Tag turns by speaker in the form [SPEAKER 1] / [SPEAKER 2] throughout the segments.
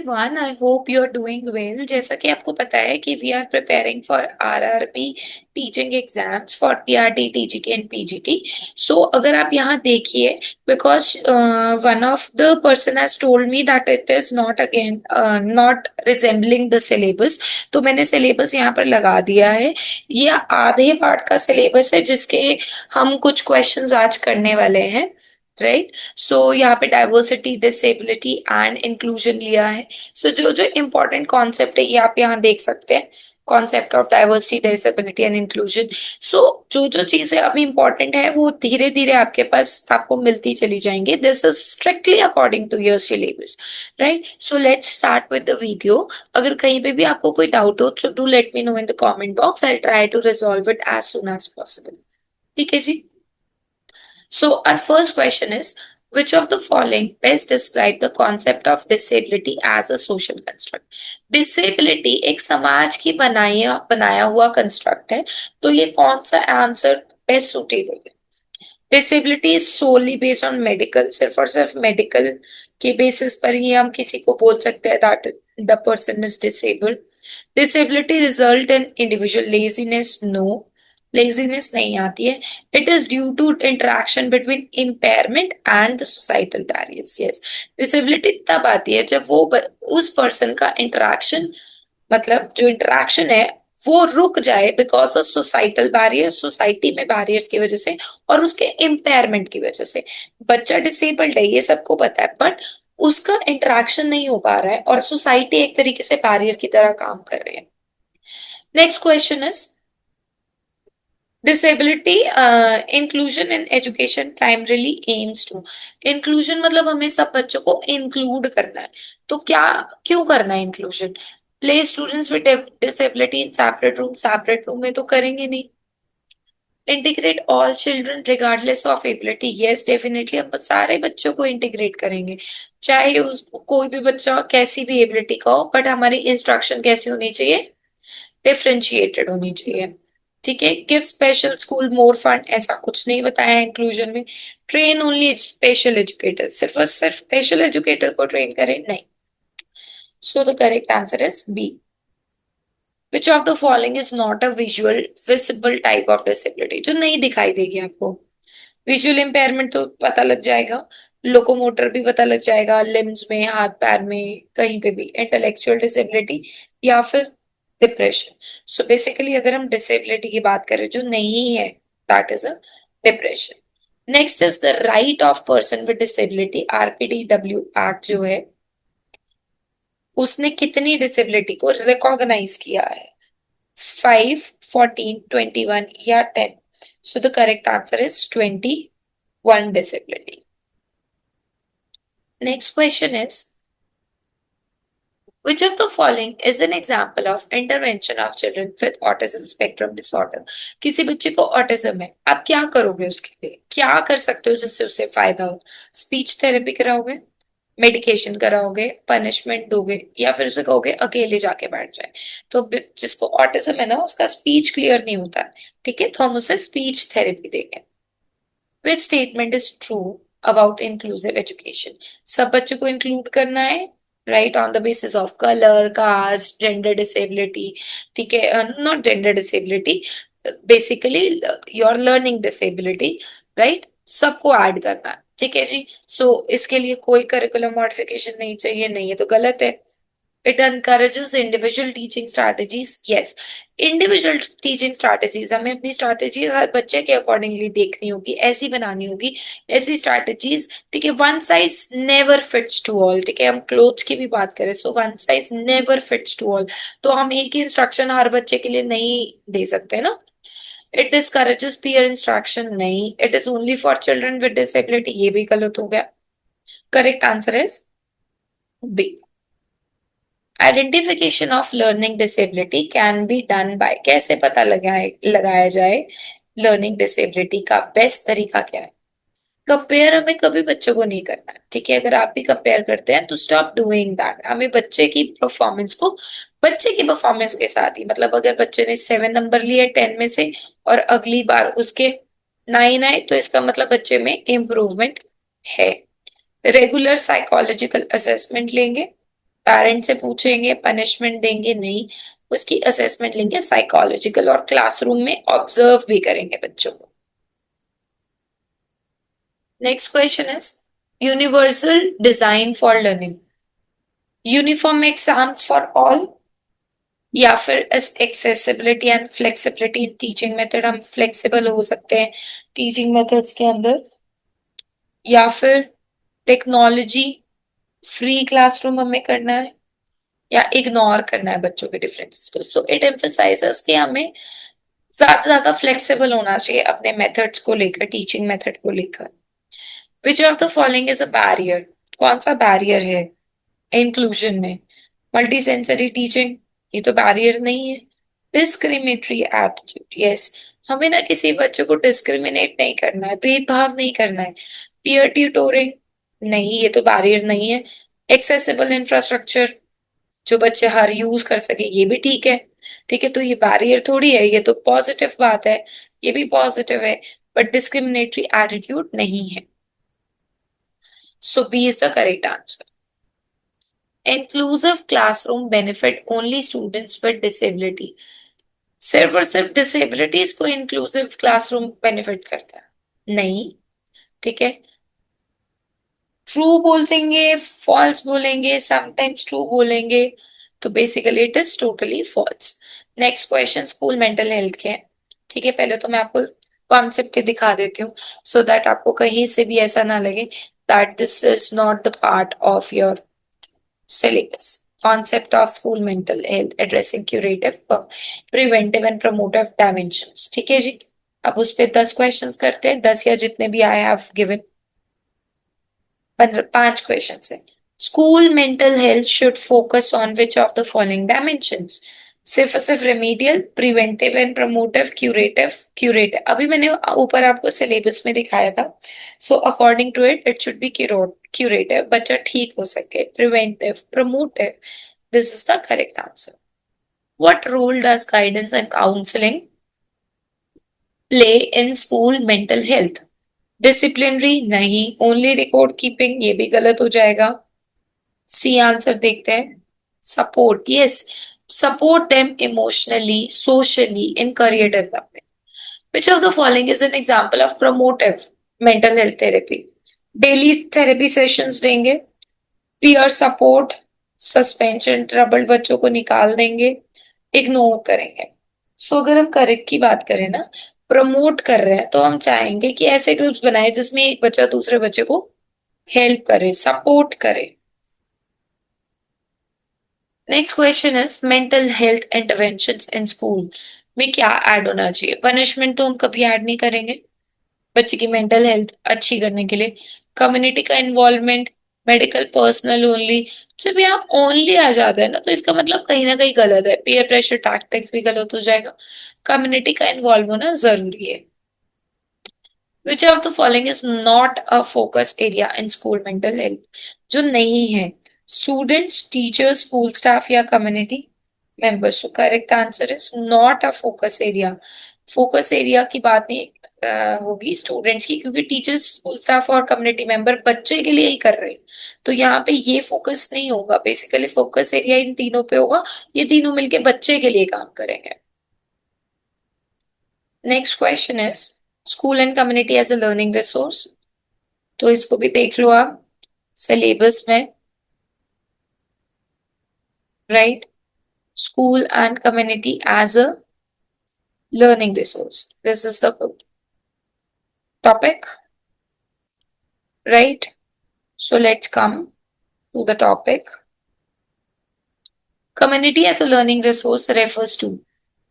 [SPEAKER 1] One I hope you are doing well. जैसा कि आपको पता है कि we are preparing for RRB teaching exams for PRT TGT and PGT. So अगर आप यहाँ देखिए, because one of the person has told me that it is not again not resembling the syllabus. तो मैंने सिलेबस यहाँ पर लगा दिया है। ये आधे पार्ट का सिलेबस है जिसके हम कुछ क्वेश्चंस आज करने वाले हैं। राइट। सो यहाँ पे डाइवर्सिटी, डिसेबिलिटी एंड इंक्लूजन लिया है। सो जो जो इम्पोर्टेंट कॉन्सेप्ट है ये आप यहाँ देख सकते हैं। Concept of diversity, disability and inclusion. So जो जो चीजें अभी इंपॉर्टेंट है वो धीरे धीरे आपके पास आपको मिलती चली जाएंगी। This is strictly according to your syllabus. Right. So let's start with the video. अगर कहीं पे भी आपको कोई डाउट हो तो do let me know in the comment box. I try to resolve it as soon as possible. ठीक है जी। So our first question is, which of the following best describe the concept of disability as a social construct? Disability एक समाज की बनाया हुआ construct है। तो ये कौन सा आंसर बेस्ट सुटेबल है? Disability is solely based on medical, सिर्फ और सिर्फ मेडिकल के बेसिस पर ही हम किसी को बोल सकते हैं that the person is disabled. Disability result in individual laziness? No, laziness नहीं आती है। It is due to interaction between impairment and the societal barriers. Yes, disability तब आती है जब उस पर्सन का इंटरेक्शन, मतलब जो इंटरेक्शन है वो रुक जाए because of societal barriers, society में बैरियर्स की वजह से और उसके इम्पेयरमेंट की वजह से। बच्चा डिसेबल्ड है ये सबको पता है, बट उसका इंटरेक्शन नहीं हो पा रहा है और सोसाइटी एक तरीके से बैरियर की तरह काम कर रही है। Next question is, disability inclusion in education primarily aims to. Inclusion मतलब हमें सब बच्चों को इंक्लूड करना है। तो क्या, क्यों करना है inclusion? Play students with disability in separate room में तो करेंगे नहीं। Integrate all children regardless of ability? Yes, definitely हम सारे बच्चों को इंटीग्रेट करेंगे, चाहे उस कोई भी बच्चा कैसी भी एबिलिटी का हो, बट हमारी इंस्ट्रक्शन कैसी होनी चाहिए? डिफरेंशिएटेड होनी चाहिए। ठीक है। गिव स्पेशल स्कूल मोर फंड, ऐसा कुछ नहीं बताया इंक्लूजन में। ट्रेन ओनली स्पेशल एजुकेटर, सिर्फ और सिर्फ स्पेशल एजुकेटर को ट्रेन करें? नहीं। So the correct answer is B. Which of the following is not a visual visible type of disability? जो नहीं दिखाई देगी आपको। विजुअल इम्पेयरमेंट तो पता लग जाएगा, लोकोमोटर भी पता लग जाएगा, लिम्स में, हाथ पैर में, कहीं पे भी। इंटेलेक्चुअल डिसेबिलिटी या फिर डिप्रेशन। सो बेसिकली अगर हम डिसेबिलिटी की बात करें जो नहीं है, that is a depression. Next is the right of person with disability. RPDW act जो है उसने कितनी डिसेबिलिटी को रिकॉग्नाइज किया है? 5, 14, 21 या 10? सो the correct answer is 21 disability. Next question is, which of the following is an example of intervention of children with autism spectrum disorder? किसी बच्चे को ऑटिज्म है, आप क्या करोगे उसके लिए? क्या कर सकते हो जिससे उसे फायदा हो? स्पीच थेरेपी कराओगे, मेडिकेशन कराओगे, पनिशमेंट दोगे, या फिर उसे कहोगे अकेले जाके बैठ जाए? तो जिसको ऑटिज्म है ना उसका स्पीच क्लियर नहीं होता है, ठीक है, तो हम उसे स्पीच थेरेपी देंगे। Which statement is true about inclusive education? सब बच्चों को इंक्लूड करना है, right, on the basis of colour, caste, gender disability. ठीक है, not gender disability, basically your learning disability, right, सबको ऐड करना है। ठीक है जी। सो इसके लिए कोई करिकुलम मॉडिफिकेशन नहीं चाहिए, नहीं ये तो गलत है। It encourages individual teaching strategies. Yes, individual teaching strategies, हमें अपनी स्ट्रैटेजी हर बच्चे के अकॉर्डिंगली देखनी होगी, ऐसी बनानी होगी, ऐसी स्ट्रैटेजीज। ठीक है, one size never fits to all. ठीक है, हम क्लोथ्स की भी बात करें so one size never fits to all. तो हम एक ही इंस्ट्रक्शन हर बच्चे के लिए नहीं दे सकते ना। It discourages peer instruction? नहीं। It is only for children with disability? ये भी गलत हो गया। Correct answer is B. Identification of learning disability can be done by, कैसे पता लगाया जाए लर्निंग डिसेबिलिटी का बेस्ट तरीका क्या है? कंपेयर हमें कभी बच्चों को नहीं करना है। ठीक है, अगर आप भी कंपेयर करते हैं तो स्टॉप डूइंग दैट। हमें बच्चे की परफॉर्मेंस को बच्चे की परफॉर्मेंस के साथ ही, मतलब अगर बच्चे ने 7 नंबर लिए 10 में से और अगली बार उसके 9 आए तो इसका मतलब बच्चे में इम्प्रूवमेंट है। रेगुलर साइकोलॉजिकल असेसमेंट लेंगे, पेरेंट्स से पूछेंगे, पनिशमेंट देंगे नहीं, उसकी असेसमेंट लेंगे साइकोलॉजिकल, और क्लासरूम में ऑब्जर्व भी करेंगे बच्चों को। Next question is universal design for learning, uniform exams for all, या फिर accessibility and flexibility in teaching method, हम फ्लेक्सिबल हो सकते हैं टीचिंग मेथड्स के अंदर, या फिर टेक्नोलॉजी फ्री क्लासरूम हमें करना है, या इग्नोर करना है बच्चों के डिफरेंसेस को। सो इट एम्फसाइजेस कि हमें ज्यादा से ज्यादा फ्लेक्सिबल होना चाहिए अपने मेथड्स को लेकर, टीचिंग मेथड को लेकर। विच of the following is a barrier, कौन सा बैरियर है इंक्लूजन में? मल्टी सेंसरी टीचिंग, ये तो बैरियर नहीं है। डिस्क्रिमिनेटरी एप्टीट्यूड, यस, हमें ना किसी बच्चे को डिस्क्रिमिनेट नहीं करना है, भेदभाव नहीं करना है। पीयर ट्यूटोरिंग, नहीं, ये तो बैरियर नहीं है। एक्सेसिबल इंफ्रास्ट्रक्चर, जो बच्चे हर यूज कर सके, ये भी ठीक है। ठीक है, तो ये बैरियर थोड़ी है, ये तो पॉजिटिव बात है, ये भी पॉजिटिव है, बट डिस्क्रिमिनेटरी एटीट्यूड नहीं है। So B is the correct answer. Inclusive classroom benefit only students with disability, सिर्फ और सिर्फ डिसेबिलिटीज को इंक्लूसिव क्लासरूम बेनिफिट करता है? नहीं। ठीक है, ट्रू बोलेंगे, फॉल्स बोलेंगे, समटाइम्स ट्रू बोलेंगे, तो basically it is totally false. Next question school mental health के हैं। ठीक है, पहले तो मैं आपको कॉन्सेप्ट दिखा देती हूँ, सो दैट आपको कहीं से भी ऐसा ना लगे that this is not the part of your syllabus. Concept of school mental health addressing curative, preventive and promotive dimensions. ठीक है जी, अब उस पे 10 क्वेश्चंस करते हैं, 10 या जितने भी आई हैव गिवन। 5 क्वेश्चन है। School mental health should focus on which of the following dimensions? सिर्फ सिर्फ remedial, preventive and promotive, curative. Curative अभी मैंने ऊपर आपको सिलेबस में दिखाया था। So according to it it should be curative, बच्चा ठीक हो सके, preventive, promotive. This is the correct answer. What role does guidance and counselling play in school mental health? Disciplinary नहीं, ओनली रिकॉर्ड कीपिंग, ये भी गलत हो जाएगा। सी आंसर देखते हैं। Support, yes, support them emotionally, socially, in career development. Which of the following is an example of promotive mental health therapy? Daily therapy sessions देंगे, peer support, suspension, troubled बच्चों को निकाल देंगे, इग्नोर करेंगे। सो अगर हम करेक्ट की बात करें ना, प्रमोट कर रहे हैं, तो हम चाहेंगे कि ऐसे ग्रुप्स बनाए जिसमें एक बच्चा दूसरे बच्चे को हेल्प करे, सपोर्ट करे। Next question is mental health interventions in school में क्या ऐड होना चाहिए? पनिशमेंट तो हम कभी ऐड नहीं करेंगे बच्चे की मेंटल हेल्थ अच्छी करने के लिए। कम्युनिटी का इन्वॉल्वमेंट, मेडिकल पर्सनल ओनली। जब यहाँ ओनली आ जाता है ना, तो इसका मतलब कहीं ना कहीं गलत है, पीयर प्रेशर टैक्टिक्स भी गलत हो जाएगा। कम्युनिटी का इन्वॉल्व होना जरूरी है। विच of the following is not a focus area in school mental health? जो नहीं है, स्टूडेंट्स, टीचर्स, स्कूल स्टाफ या community members. Correct answer is not a focus area. Focus area की बात नहीं होगी स्टूडेंट्स की, क्योंकि टीचर्स, स्कूल स्टाफ और कम्युनिटी मेंबर बच्चे के लिए ही कर रहे हैं, तो यहाँ पे ये फोकस नहीं होगा। बेसिकली फोकस एरिया इन तीनों पे होगा, ये तीनों मिलके बच्चे के लिए काम करेंगे। Next question is school and community as a learning resource, तो इसको भी देख लो आप सिलेबस में, right? School and community as a learning resource, this is the topic, right? So let's come to the topic. Community as a learning resource refers to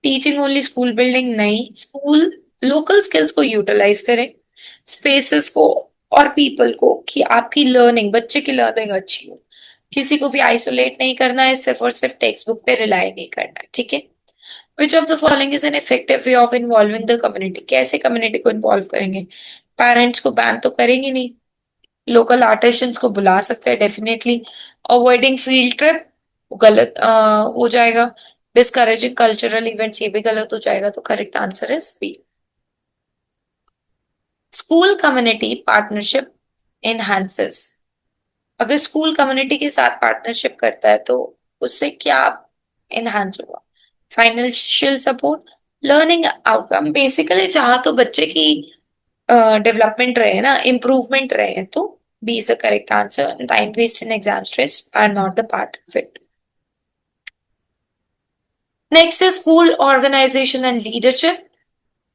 [SPEAKER 1] teaching only school building, नहीं, school local skills को utilise करें, spaces को और people को, कि आपकी learning, बच्चे की लर्निंग अच्छी हो। किसी को भी आइसोलेट नहीं करना है, सिर्फ और सिर्फ टेक्स्ट बुक पे रिलाई नहीं करना है। ठीक है, विच of the following is an effective way of involving the community? कैसे कम्युनिटी को इन्वॉल्व करेंगे? पेरेंट्स को बैन तो करेंगे नहीं, लोकल आर्टिशंस को बुला सकते हैं डेफिनेटली। अवॉइडिंग फील्ड ट्रिप गलत हो जाएगा। डिस्करेजिंग कल्चरल इवेंट्स, ये भी गलत हो जाएगा, तो correct answer is B. School community partnership enhances अगर स्कूल कम्युनिटी के साथ पार्टनरशिप करता है तो उससे क्या इनहांस होगा? Financial support, learning outcome, basically जहाँ तो बच्चे की डेवलपमेंट रहे ना, इम्प्रूवमेंट रहे, तो B is the correct answer. Time waste in exam stress are not the part of it. Next है school organisation and leadership.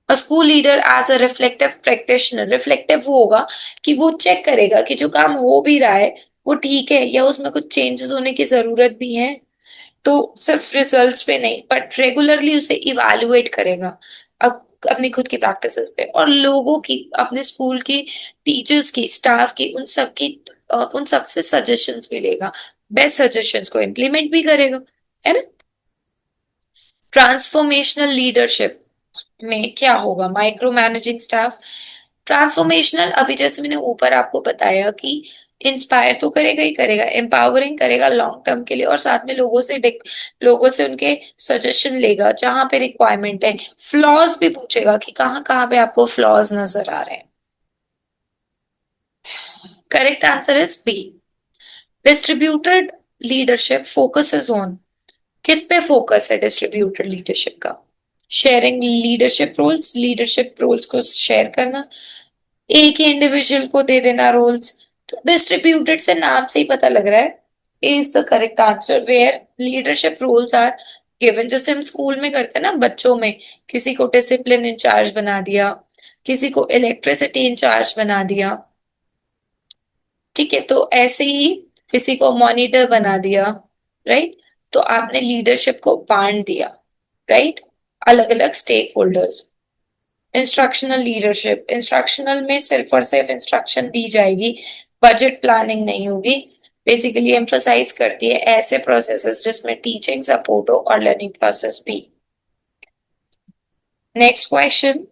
[SPEAKER 1] A school leader as a reflective practitioner, reflective वो होगा कि वो check करेगा कि जो काम हो भी रहा है वो ठीक है या उसमें कुछ चेंजेस होने की जरूरत भी है। तो सिर्फ रिजल्ट्स पे नहीं बट रेगुलरली उसे इवैल्यूएट करेगा अपनी खुद की प्रैक्टिसेस पे, और लोगों की, अपने स्कूल की टीचर्स की, स्टाफ की, उन सब की, उन सब से सजेशंस भी लेगा, बेस्ट सजेशंस को इम्प्लीमेंट भी करेगा, है ना। ट्रांसफॉर्मेशनल लीडरशिप में क्या होगा? Micro managing staff. ट्रांसफॉर्मेशनल, अभी जैसे मैंने ऊपर आपको बताया कि इंस्पायर तो करेगा ही करेगा, एम्पावरिंग करेगा लॉन्ग टर्म के लिए, और साथ में लोगों से उनके सजेशन लेगा जहां पे रिक्वायरमेंट है। फ्लॉज भी पूछेगा कि कहाँ कहाँ पे आपको फ्लॉज नजर आ रहे हैं। Correct answer is B. Distributed leadership focuses on, किस पे फोकस है डिस्ट्रीब्यूटेड लीडरशिप का? शेयरिंग लीडरशिप रोल्स को शेयर करना, एक ही इंडिविजुअल को दे देना रोल्स। तो डिस्ट्रीब्यूटेड से नाम से ही पता लग रहा है is the correct answer, where leadership roles are given. जैसे हम स्कूल में करते हैं ना बच्चों में, किसी को डिसिप्लिन इंचार्ज बना दिया, किसी को इलेक्ट्रिसिटी इंचार्ज बना दिया, ठीक है, तो ऐसे ही किसी को मॉनिटर बना दिया, राइट। तो आपने लीडरशिप को बांट दिया, राइट, अलग अलग stakeholders. Instructional leadership, instructional में सिर्फ और सिर्फ इंस्ट्रक्शन दी जाएगी, बजट प्लानिंग नहीं होगी। बेसिकली एम्फोसाइज करती है ऐसे प्रोसेसेस जिसमें टीचिंग सपोर्ट हो और लर्निंग प्रोसेस भी। Next question,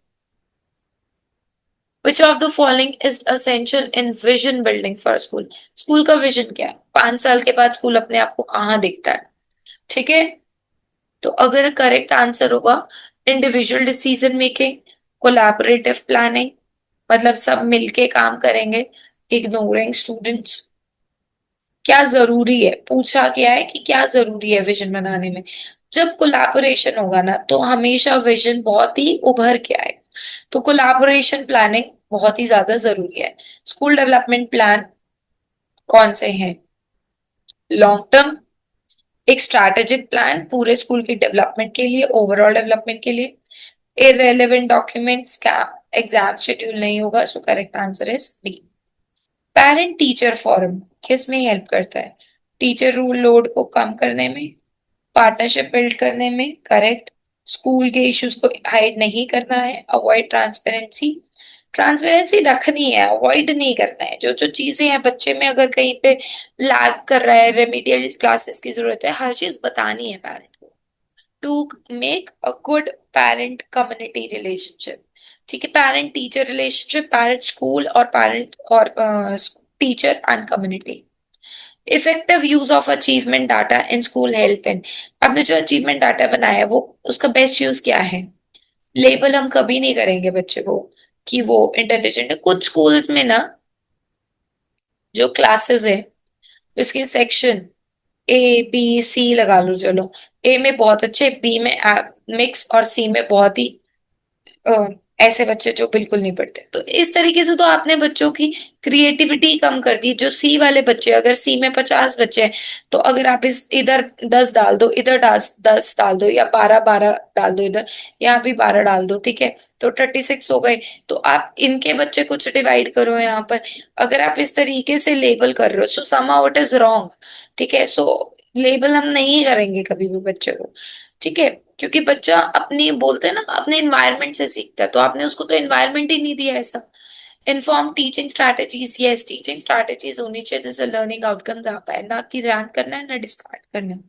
[SPEAKER 1] which of the following is essential in vision building for school? School का विजन क्या है? 5 साल के बाद स्कूल अपने आप को कहाँ दिखता है? ठीक है, तो अगर करेक्ट आंसर होगा individual decision making, collaborative planning, मतलब सब मिलके काम करेंगे, इग्नोरिंग स्टूडेंट्स। क्या जरूरी है, पूछा गया है कि क्या जरूरी है विजन बनाने में? जब कोलैबोरेशन होगा ना तो हमेशा विजन बहुत ही उभर के आएगा। तो कोलैबोरेशन प्लानिंग बहुत ही ज्यादा जरूरी है। स्कूल डेवलपमेंट प्लान कौन से हैं? लॉन्ग टर्म, एक स्ट्रैटेजिक प्लान पूरे स्कूल की डेवलपमेंट के लिए, ओवरऑल डेवलपमेंट के लिए। इररेलेवेंट डॉक्यूमेंट्स का एग्जाम शेड्यूल नहीं होगा, so correct answer is B. Parent teacher forum किस में हेल्प करता है? टीचर रूल लोड को कम करने में, पार्टनरशिप बिल्ड करने में, करेक्ट। स्कूल के इश्यूज को हाइड नहीं करना है, अवॉइड ट्रांसपेरेंसी, ट्रांसपेरेंसी रखनी है, अवॉइड नहीं करना है। जो जो चीजें हैं बच्चे में, अगर कहीं पे लैग कर रहा है, रेमिडियल क्लासेस की जरूरत है, हर चीज बतानी है पेरेंट को। To make a good parent community relationship, ठीक है, parent teacher relationship, parent school और पेरेंट और teacher and community. Effective use of achievement data in school help in, आपने जो अचीवमेंट डाटा बनाया है वो उसका बेस्ट यूज क्या है? लेबल हम कभी नहीं करेंगे बच्चे को कि वो इंटेलिजेंट है। कुछ स्कूल्स में ना जो क्लासेस है उसके सेक्शन ए बी सी लगा लो, चलो ए में बहुत अच्छे, बी में मिक्स और सी में बहुत ही अ, ऐसे बच्चे जो बिल्कुल नहीं पढ़ते। तो इस तरीके से तो आपने बच्चों की क्रिएटिविटी कम कर दी। जो सी वाले बच्चे, अगर सी में 50 बच्चे हैं तो अगर आप इस इधर 10 डाल दो, इधर 10 डाल दो, या 12 12 डाल दो, इधर यहाँ भी 12 डाल दो, ठीक है, तो 36 हो गए। तो आप इनके बच्चे कुछ डिवाइड करो यहाँ पर। अगर आप इस तरीके से लेबल कर रहे हो सो समहाउ इट इज रॉन्ग, ठीक है। सो लेबल हम नहीं करेंगे कभी भी बच्चे को, ठीक है, क्योंकि बच्चा अपनी, बोलते हैं ना, अपने इन्वायरमेंट से सीखता है, तो आपने उसको तो इन्वायरमेंट ही नहीं दिया ऐसा। Inform teaching strategies, yes, teaching strategies होनी चाहिए जैसे लर्निंग आउटकम्स आ पाए, ना कि रैंक करना है ना डिस्कार्ड करना है।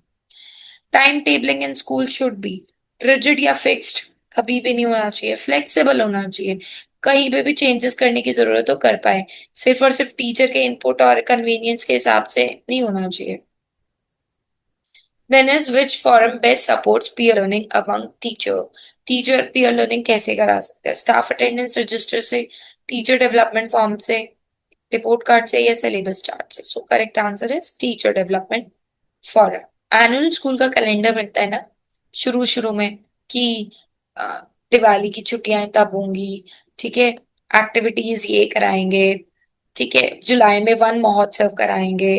[SPEAKER 1] Time tabling in school should be rigid या फिक्स्ड, कभी भी नहीं होना चाहिए, फ्लेक्सिबल होना चाहिए, कहीं पे भी चेंजेस करने की जरूरत हो कर पाए, सिर्फ और सिर्फ टीचर के इनपुट और कन्वीनियंस के हिसाब से नहीं होना चाहिए। Then is which forum best supports peer learning among teacher? Teacher peer learning कैसे करा सकते हैं? स्टाफ अटेंडेंस रजिस्टर से, टीचर डेवलपमेंट फॉर्म से, रिपोर्ट कार्ड से या सिलेबस चार्ट से? सो correct answer is teacher development for annual school का कैलेंडर मिलता है ना शुरू शुरू में कि अ, दिवाली की छुट्टियां तब होंगी, ठीक है, एक्टिविटीज ये कराएंगे, ठीक है, जुलाई में वन महोत्सव कराएंगे।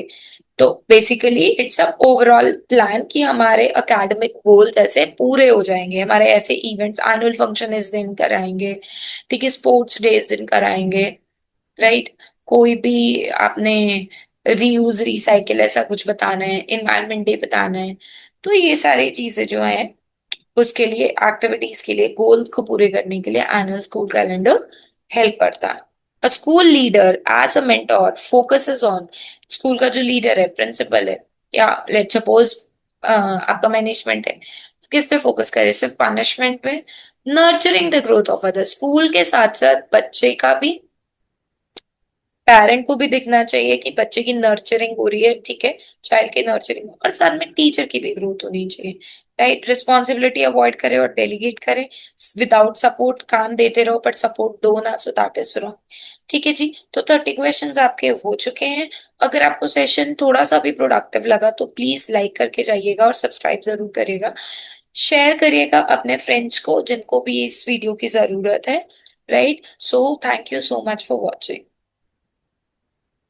[SPEAKER 1] तो basically it's a overall plan कि हमारे एकेडमिक गोल्स ऐसे पूरे हो जाएंगे, हमारे ऐसे इवेंट्स एनुअल फंक्शन इस दिन कराएंगे, ठीक है, स्पोर्ट्स डे इस दिन कराएंगे, राइट। कोई भी आपने रीयूज रिसाइकिल ऐसा कुछ बताना है, इन्वायरमेंट डे बताना है, तो ये सारी चीजें जो है उसके लिए एक्टिविटीज के लिए गोल्स को पूरे करने के लिए एनुअल स्कूल कैलेंडर हेल्प करता है। A school leader as a mentor focuses on, school का जो लीडर है, प्रिंसिपल है, या लेट सपोज आपका मैनेजमेंट है, किस पे फोकस करे? सिर्फ पनिशमेंट पे? Nurturing the growth of other, school के साथ साथ बच्चे का भी, पेरेंट को भी दिखना चाहिए कि बच्चे की नर्चरिंग हो रही है, ठीक है, चाइल्ड की नर्चरिंग, और साथ में टीचर की भी ग्रोथ होनी चाहिए, राइट। रिस्पॉन्सिबिलिटी अवॉइड करे और डेलीगेट करे, विदाउट सपोर्ट काम देते रहो बट सपोर्ट दो ना, सो दैट इज रॉन्ग। ठीक है जी, तो 30 क्वेश्चंस आपके हो चुके हैं। अगर आपको सेशन थोड़ा सा भी प्रोडक्टिव लगा तो प्लीज लाइक करके जाइएगा और सब्सक्राइब जरूर करिएगा, शेयर करिएगा अपने फ्रेंड्स को जिनको भी इस वीडियो की जरूरत है, right. So thank you so much for watching.